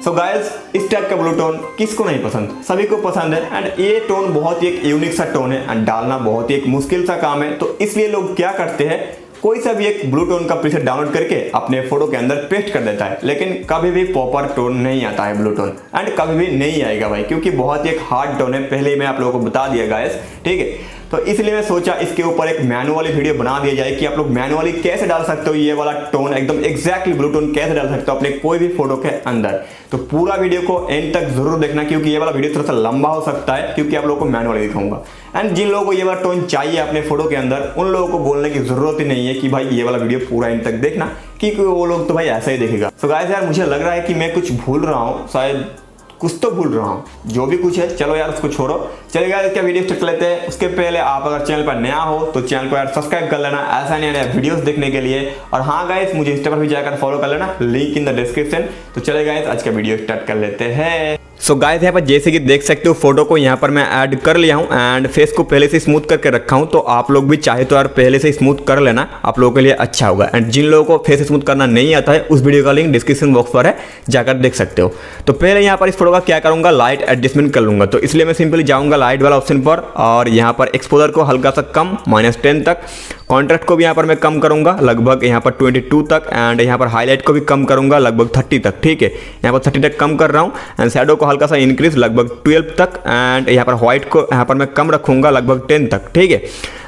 So guys, इस type का blue tone किसको नहीं पसंद, सभी को पसंद है। एंड ये टोन बहुत ही एक यूनिक सा टोन है एंड डालना बहुत ही एक मुश्किल सा काम है। तो इसलिए लोग क्या करते हैं, कोई सा भी एक ब्लू टोन का प्रीसेट डाउनलोड करके अपने फोटो के अंदर पेस्ट कर देता है, लेकिन कभी भी प्रॉपर टोन नहीं आता है ब्लू टोन, एंड कभी भी नहीं आएगा भाई, क्योंकि बहुत ही एक हार्ड टोन है। पहले ही मैं आप लोगों को बता दिया गाइस, ठीक है। तो इसलिए मैं सोचा इसके ऊपर एक मैनुअली वीडियो बना दिया जाए कि आप लोग मैनुअली कैसे डाल सकते हो ये वाला टोन, एकदम एग्जैक्टली ब्लू टोन कैसे डाल सकते हो अपने कोई भी फोटो के अंदर। तो पूरा वीडियो को एंड तक जरूर देखना, क्योंकि ये वाला वीडियो थोड़ा सा लंबा हो सकता है, क्योंकि आप लोगों को मैनुअली दिखाऊंगा। एंड जिन लोगों को ये वाला टोन चाहिए अपने फोटो के अंदर, उन लोगों को बोलने की जरूरत ही नहीं है कि भाई ये वाला वीडियो पूरा एंड तक देखना, क्योंकि वो लोग तो भाई ऐसा ही देखेगा। सो गाइस यार, मुझे लग रहा है कि मैं कुछ भूल रहा हूँ, शायद कुछ तो भूल रहा हूँ, जो भी कुछ है चलो यार उसको छोड़ो। चलेगा, क्या वीडियो स्टार्ट कर लेते हैं। उसके पहले आप अगर चैनल पर नया हो तो चैनल को यार सब्सक्राइब कर लेना, ऐसा नया नया वीडियोस देखने के लिए। और हाँ गाइस, मुझे इंस्टा पर भी जाकर फॉलो कर लेना, लिंक इन द डिस्क्रिप्शन। तो चलेगा गाइस, आज का वीडियो स्टार्ट कर लेते हैं। सो गाइस, यहाँ पर जैसे कि देख सकते हो फोटो को यहाँ पर मैं ऐड कर लिया हूँ एंड फेस को पहले से स्मूथ करके रखा हूँ। तो आप लोग भी चाहे तो यार पहले से स्मूथ कर लेना, आप लोगों के लिए अच्छा होगा। एंड जिन लोगों को फेस स्मूथ करना नहीं आता है, उस वीडियो का लिंक डिस्क्रिप्शन बॉक्स पर है, जाकर देख सकते हो। तो पहले यहाँ पर इस फोटो का क्या करूँगा, लाइट एडजस्टमेंट कर लूँगा। तो इसलिए मैं सिंपली जाऊँगा लाइट वाला ऑप्शन पर, और यहाँ पर एक्सपोजर को हल्का सा कम -10 तक, कॉन्ट्रास्ट को भी यहाँ पर मैं कम करूँगा लगभग यहाँ पर 22 तक, एंड यहाँ पर हाईलाइट को भी कम करूँगा लगभग 30 तक, ठीक है। यहाँ पर 30 तक कम कर रहा हूँ। एंड शैडो को हल्का सा इंक्रीज लगभग 12 तक, एंड यहाँ पर व्हाइट को यहाँ पर मैं कम रखूँगा लगभग 10 तक, ठीक है।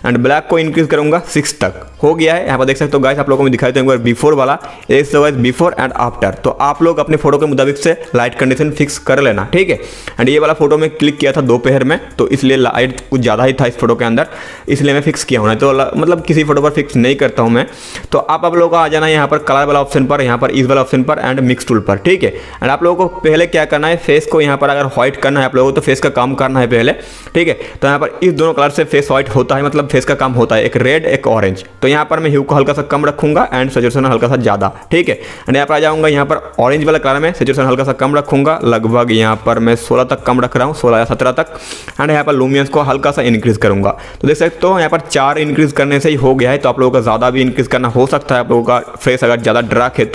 एंड ब्लैक को इंक्रीज करूँगा 6 तक। हो गया है। यहाँ पर देख सकते हो गाइस, आप लोगों को मैं दिखाई दूँ एक बार बिफोर वाला, बिफोर एंड आफ्टर। तो आप लोग अपने फोटो के मुताबिक से लाइट कंडीशन फिक्स कर लेना, ठीक है। एंड ये वाला फोटो में क्लिक किया था दोपहर में, तो इसलिए लाइट कुछ ज़्यादा ही था इस फोटो के अंदर, इसलिए मैं फिक्स किया हूँ। तो मतलब किसी फोटो पर फिक्स नहीं करता हूँ मैं। तो आप लोगों को आ जाना है यहाँ पर कलर वाला ऑप्शन पर, यहाँ पर इस वाला ऑप्शन पर, एंड मिक्स टूल पर, ठीक है। एंड आप लोगों को पहले क्या करना है, फेस को यहाँ पर अगर व्हाइट करना है आप लोगों को, तो फेस का काम करना है पहले, ठीक है। तो यहाँ पर इस दोनों कलर से फेस व्हाइट होता है, मतलब फेस का काम होता है, एक रेड एक ऑरेंज। तो यहाँ पर मैं ह्यू को हल्का सा कम रखूंगा एंड सैचुरेशन हल्का सा ज़्यादा, ठीक है। एंड यहाँ पर आ जाऊँगा, यहाँ पर ऑरेंज वाला कलर में सैचुरेशन हल्का सा कम रखूंगा, लगभग यहाँ पर मैं 16 तक कम रख रहा हूँ, 16 या 17 तक। एंड यहाँ पर लुमियंस को हल्का सा इंक्रीज करूंगा। तो देख सकते हो यहाँ पर 4 इंक्रीज करने से ही हो गया है। तो आप लोगों का ज़्यादा भी इंक्रीज करना हो सकता है, आप लोगों का फेस अगर ज़्यादा डार्क है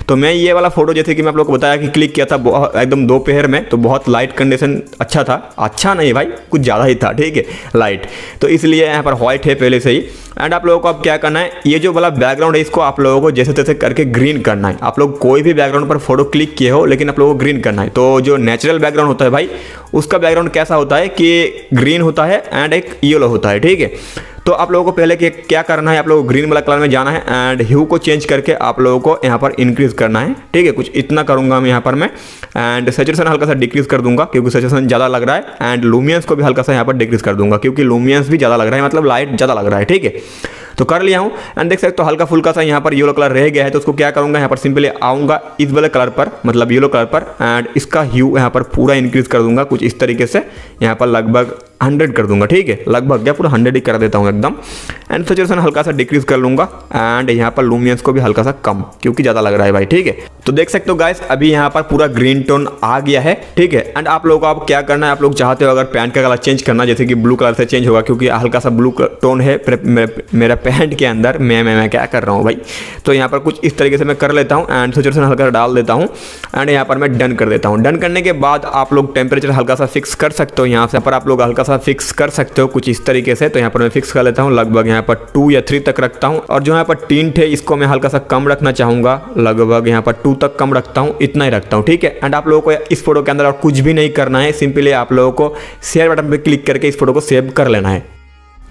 तो मैं ये वाला फोटो जैसे कि मैं आप लोगों को बताया कि क्लिक किया था एकदम दोपहर में, तो बहुत लाइट कंडीशन अच्छा था, अच्छा नहीं भाई कुछ ज़्यादा ही था, ठीक है, लाइट। तो इसलिए यहाँ पर व्हाइट है पहले से ही। एंड आप लोगों को अब क्या करना है, ये जो वाला बैकग्राउंड है इसको आप लोगों को जैसे तैसे करके ग्रीन करना है। आप लोग कोई भी बैकग्राउंड पर फोटो क्लिक किए हो, लेकिन आप लोगों को ग्रीन करना है। तो जो नेचुरल बैकग्राउंड होता है भाई, उसका बैकग्राउंड कैसा होता है कि ग्रीन होता है एंड एक येलो होता है, ठीक है। तो आप लोगों को पहले क्या करना है, आप लोगों को ग्रीन वाला कलर में जाना है एंड ह्यू को चेंज करके आप लोगों को यहाँ पर इंक्रीज करना है, ठीक है। कुछ इतना करूँगा मैं यहाँ पर मैं। एंड सैचुरेशन हल्का सा डिक्रीज कर दूंगा, क्योंकि सैचुरेशन ज़्यादा लग रहा है। एंड लुमियंस को भी हल्का सा यहाँ पर डिक्रीज कर दूंगा, क्योंकि लुमियंस भी ज़्यादा लग रहा है, मतलब लाइट ज़्यादा लग रहा है, ठीक है। तो कर लिया हूँ। एंड देख सकते हो हल्का फुल्का सा यहाँ पर येलो कलर रह गया है, तो उसको क्या करूँगा, यहाँ पर सिंपली आऊँगा इस वाले कलर पर, मतलब येलो कलर पर, एंड इसका ह्यू यहाँ पर पूरा इंक्रीज कर दूंगा कुछ इस तरीके से। यहाँ पर लगभग 100 कर दूंगा, ठीक है, लगभग क्या पूरा 100 ही कर देता हूँ एकदम। एंड सैचुरेशन हल्का सा डिक्रीज कर लूँगा, एंड यहाँ पर लुमियंस को भी हल्का सा कम, क्योंकि ज़्यादा लग रहा है भाई, ठीक है। तो देख सकते हो गाइस, अभी यहाँ पर पूरा ग्रीन टोन आ गया है, ठीक है। एंड आप लोगों को अब क्या करना है, आप लोग चाहते हो अगर पैंट का कलर चेंज करना, जैसे कि ब्लू कलर से चेंज होगा, क्योंकि हल्का सा ब्लू टोन है मेरा पैंट के अंदर। मैं क्या कर रहा हूँ भाई, तो यहाँ पर कुछ इस तरीके से मैं कर लेता हूँ एंड सैचुरेशन हल्का डाल देता हूँ। एंड यहाँ पर मैं डन कर देता हूँ। डन करने के बाद आप लोग टेम्परेचर हल्का सा फिक्स कर सकते हो, यहाँ से पर आप लोग हल्का सा फिक्स कर सकते हो कुछ इस तरीके से। तो यहाँ पर मैं फिक्स कर लेता हूँ, लगभग यहाँ पर 2 या 3 तक रखता हूँ। और जो यहाँ पर टिंट है इसको मैं हल्का सा कम रखना चाहूँगा, लगभग यहाँ पर 2 तक कम रखता हूँ, इतना ही रखता हूँ, ठीक है। एंड आप लोगों को इस फोटो के अंदर और कुछ भी नहीं करना है, सिंपली आप लोगों को शेयर बटन पर क्लिक करके इस फोटो को सेव कर लेना है।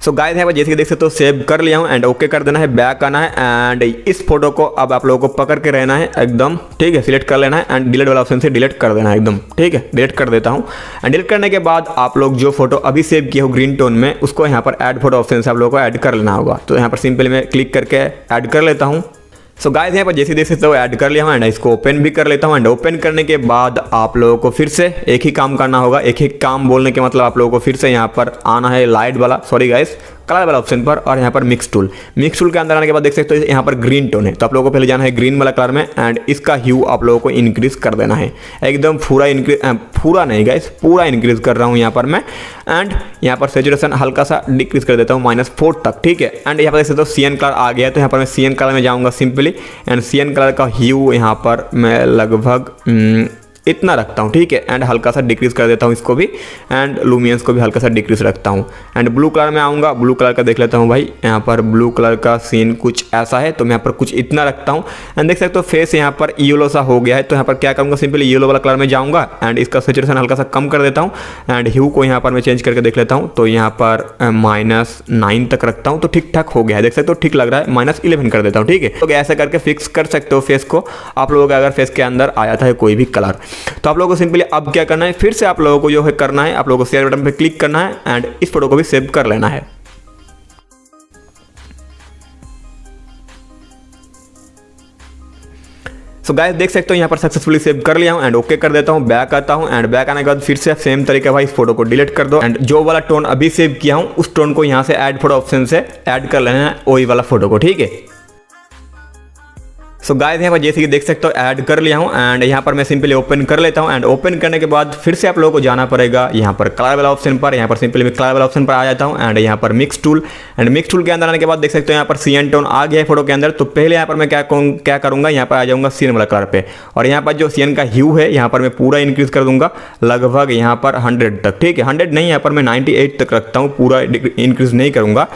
सो गाइस यहाँ पर जैसे कि देख सकते हो सेव कर लिया हूँ एंड ओके कर देना है, बैक आना है। एंड इस फोटो को अब आप लोगों को पकड़ के रहना है एकदम, ठीक है, सिलेक्ट कर लेना है एंड डिलीट वाला ऑप्शन से डिलीट कर देना है एकदम, ठीक है। डिलीट कर देता हूँ। एंड डिलीट करने के बाद आप लोग जो फोटो अभी सेव किए हो ग्रीन टोन में, उसको यहाँ पर ऐड फोटो ऑप्शन से आप लोगों को ऐड कर लेना होगा। तो यहाँ पर सिंपली मैं क्लिक करके ऐड कर लेता हूँ। सो गाइस यहाँ पर जैसे देख सकते हो ऐड कर लिया हूँ एंड इसको ओपन भी कर लेता हूँ। एंड ओपन करने के बाद आप लोगों को फिर से एक ही काम करना होगा। एक ही काम बोलने के मतलब आप लोगों को फिर से यहाँ पर आना है लाइट वाला, सॉरी गाइस, कलर वाला ऑप्शन पर, और यहाँ पर मिक्स टूल के अंदर आने के बाद देख सकते हो यहाँ पर ग्रीन टोन है। तो आप लोगों को पहले जाना है ग्रीन वाला कलर में एंड इसका ह्यू आप लोगों को इंक्रीज कर देना है एकदम पूरा इंक्रीज, पूरा नहीं गाइस, पूरा इंक्रीज कर रहा हूँ यहाँ पर मैं। एंड यहाँ पर सैचुरेशन हल्का सा डिक्रीज कर देता हूँ -4 तक, ठीक है। एंड यहाँ पर देख सकते हो CN कलर आ गया है, तो यहाँ पर मैं CN कलर में जाऊँगा सिंपली। एंड CN कलर का ह्यू यहाँ पर मैं लगभग इतना रखता हूँ, ठीक है। एंड हल्का सा डिक्रीज कर देता हूँ इसको भी, एंड लुमियंस को भी हल्का सा डिक्रीज रखता हूँ। एंड ब्लू कलर में आऊँगा, ब्लू कलर का देख लेता हूँ भाई। यहाँ पर ब्लू कलर का सीन कुछ ऐसा है, तो मैं यहाँ पर कुछ इतना रखता हूँ। एंड देख सकते हो फेस यहाँ पर येलो सा हो गया है, तो यहाँ पर क्या करूँगा, सिंपली येलो वाला कलर में जाऊँगा एंड इसका सैचुरेशन हल्का सा कम कर देता हूँ। एंड ह्यू को यहाँ पर मैं चेंज करके देख लेता हूँ, तो यहाँ पर -9 तक रखता हूँ, तो ठीक ठाक हो गया है। देख सकते हो ठीक लग रहा है। -11 कर देता हूँ, ठीक है। तो ऐसे करके फिक्स कर सकते हो फेस को आप लोगों का, अगर फेस के अंदर आ जाता है कोई भी कलर। तो आप लोगों को सिंपली अब क्या करना है, फिर से आप लोगों को जो है करना है, आप लोगों को शेयर बटन पे क्लिक करना है एंड इस फोटो को भी सेव कर लेना है। सो गाइस देख सकते हो यहाँ पर सक्सेसफुली सेव कर लिया हूँ एंड ओके कर देता हूँ। बैक आता हूँ एंड बैक आने के बाद फिर से सेम तरीके भाई इस फोटो को डिलीट कर दो एंड जो वाला टोन अभी सेव किया हूँ उस टोन को यहाँ से ऐड फोटो ऑप्शन से ऐड कर लेना है, वही वाला फोटो को, ठीक है। सो गाइस यहाँ पर जैसे कि देख सकते हो ऐड कर लिया हूँ एंड यहाँ पर मैं सिंपली ओपन कर लेता हूँ एंड ओपन करने के बाद फिर से आप लोगों को जाना पड़ेगा यहाँ पर कलर वाला ऑप्शन पर। यहाँ पर सिंपली मैं कलर वाला ऑप्शन पर आ जाता हूँ एंड यहाँ पर mix tool and mix tool के अंदर आने के बाद देख सकते हो यहाँ पर सीएन टोन आ गया है फोटो के अंदर। तो पहले यहाँ पर मैं क्या करूँगा, यहाँ पर आ जाऊँगा सीएन वाला कलर पे और यहाँ पर जो सीएन का ह्यू है यहाँ पर मैं पूरा इंक्रीज कर दूंगा लगभग यहाँ पर 100 तक, ठीक है। 100 नहीं, यहाँ पर मैं 98 तक रखता हूँ, पूरा इंक्रीज नहीं करूँगा।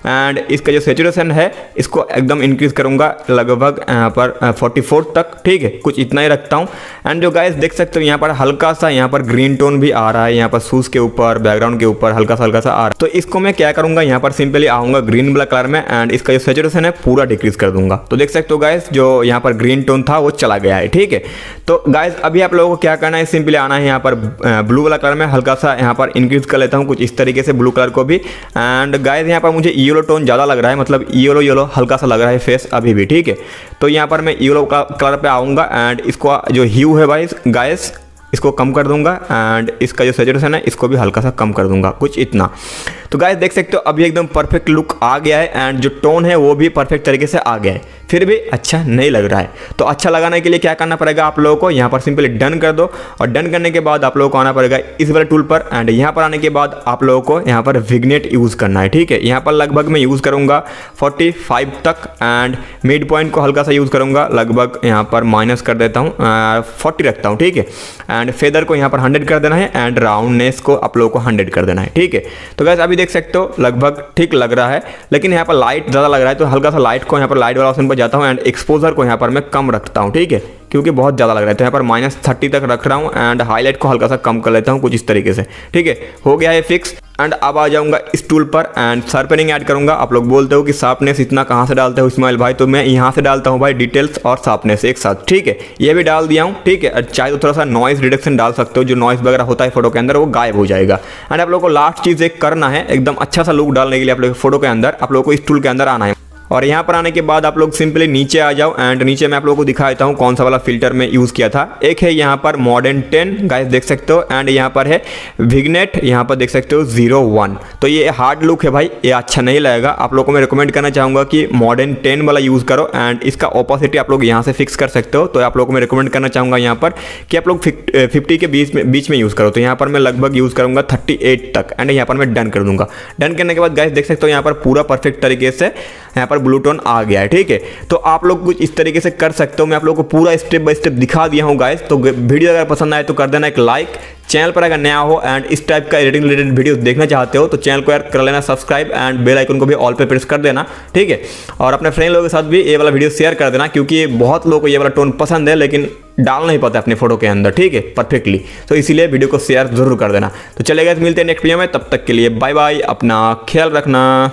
एंड इसका जो सैचुरेशन है इसको एकदम इंक्रीज करूँगा लगभग यहाँ पर 44 तक, ठीक है, कुछ इतना ही रखता हूँ। एंड जो गाइस देख सकते हो यहाँ पर हल्का सा यहाँ पर ग्रीन टोन भी आ रहा है, यहाँ पर शूज़ के ऊपर बैकग्राउंड के ऊपर हल्का सा आ रहा है। तो इसको मैं क्या करूँगा, यहाँ पर सिंपली आऊँगा ग्रीन वाला कलर में एंड इसका जो सैचुरेशन है पूरा डिक्रीज कर दूंगा। तो देख सकते हो गाइस जो यहाँ पर ग्रीन टोन था वो चला गया है, ठीक है। तो गाइस अभी आप लोगों को क्या करना है, सिंपली आना है यहाँ पर ब्लू वाला कलर में हल्का सा यहाँ पर इंक्रीज कर लेता हूँ कुछ इस तरीके से ब्लू कलर को भी। एंड गाइस यहाँ पर मुझे येलो टोन ज़्यादा लग रहा है, मतलब येलो हल्का सा लग रहा है फेस अभी भी, ठीक है। तो यहाँ पर मैं येलो कलर पे आऊँगा एंड इसको जो ह्यू है भाई गाइस इसको कम कर दूंगा एंड इसका जो सैचुरेशन है इसको भी हल्का सा कम कर दूंगा, कुछ इतना। तो गाइस देख सकते हो अभी एकदम परफेक्ट लुक आ गया है एंड जो टोन है वो भी परफेक्ट तरीके से आ गया है, फिर भी अच्छा नहीं लग रहा है। तो अच्छा लगाने के लिए क्या करना पड़ेगा आप लोगों को, यहाँ पर सिंपली डन कर दो और डन करने के बाद आप लोगों को आना पड़ेगा इस वाले टूल पर एंड यहाँ पर आने के बाद आप लोगों को यहाँ पर विग्नेट यूज़ करना है, ठीक है। यहाँ पर लगभग मैं यूज़ करूँगा 45 तक एंड मिड पॉइंट को हल्का सा यूज़ करूँगा, लगभग यहाँ पर माइनस कर देता हूँ 40 रखता हूँ, ठीक है। एंड फेदर को यहाँ पर 100 कर देना है एंड राउंडनेस को आप लोगों को 100 कर देना है, ठीक है। तो गाइस अभी देख सकते हो लगभग ठीक लग रहा है, लेकिन यहाँ पर लाइट ज़्यादा लग रहा है तो हल्का सा लाइट को यहाँ पर लाइट वाला ऑप्शन पर जाता हूँ एंड एक्सपोजर को यहाँ पर मैं कम रखता हूँ, ठीक है, क्योंकि बहुत ज़्यादा लग रहा है। तो यहाँ पर -30 तक रख रहा हूँ एंड हाईलाइट को हल्का सा कम कर लेता हूँ कुछ इस तरीके से, ठीक है। हो गया है फिक्स। एंड अब आ जाऊँगा इस टूल पर एंड शार्पनिंग ऐड करूँगा। आप लोग बोलते हो कि शार्पनेस इतना कहाँ से डालते हो इस्माइल भाई, तो मैं यहाँ से डालता हूँ भाई डिटेल्स और शार्पनेस एक साथ, ठीक है। ये भी डाल दिया हूँ, ठीक है। चाहे तो थोड़ा सा नॉइस रिडक्शन डाल सकते हो, जो नॉइस वगैरह होता है फोटो के अंदर वो गायब हो जाएगा। एंड आप लोग को लास्ट चीज़ एक करना है, एकदम अच्छा सा लुक डालने के लिए आप लोग फोटो के अंदर आप लोग को इस टूल के अंदर आना है और यहाँ पर आने के बाद आप लोग सिंपली नीचे आ जाओ एंड नीचे मैं आप लोगों को दिखा देता हूँ कौन सा वाला फिल्टर मैं यूज़ किया था। एक है यहाँ पर मॉडर्न 10 गाइस देख सकते हो एंड यहाँ पर है विग्नेट, यहाँ पर देख सकते हो 01। तो ये हार्ड लुक है भाई, ये अच्छा नहीं लगेगा। आप लोगों को मैं रिकमेंड करना चाहूँगा कि मॉडर्न 10 वाला यूज़ करो एंड इसका ऑपोसिटी आप लोग यहाँ से फिक्स कर सकते हो। तो आप लोगों को मैं रिकमेंड करना चाहूँगा यहाँ पर कि आप लोग 50 के बीच में यूज़ करो। तो यहाँ पर मैं लगभग यूज़ करूँगा 38 तक एंड यहाँ पर मैं डन कर दूँगा। डन करने के बाद गाइस देख सकते हो यहाँ पर पूरा परफेक्ट तरीके से यहाँ पर ब्लू टोन आ गया है, ठीक है। तो आप लोग कुछ इस तरीके से कर सकते हो। मैं आप लोगों को पूरा स्टेप बाय स्टेप दिखा दिया हूँ गाइस। तो वीडियो अगर पसंद आए तो कर देना एक लाइक। चैनल पर अगर नया हो एंड इस टाइप का एडिटिंग रिलेटेड वीडियो देखना चाहते हो तो चैनल को यार कर लेना सब्सक्राइब एंड बेल आइकन को भी ऑल पे प्रेस कर देना, ठीक है। और अपने फ्रेंड लोगों के साथ भी ये वाला वीडियो शेयर कर देना, क्योंकि बहुत लोगों को ये वाला टोन पसंद है लेकिन डाल नहीं पाता अपने फोटो के अंदर, ठीक है, परफेक्टली। तो इसीलिए वीडियो को शेयर जरूर कर देना। तो चलेगा, मिलते हैं नेक्स्ट वीडियो में, तब तक के लिए बाय बाय, अपना ख्याल रखना।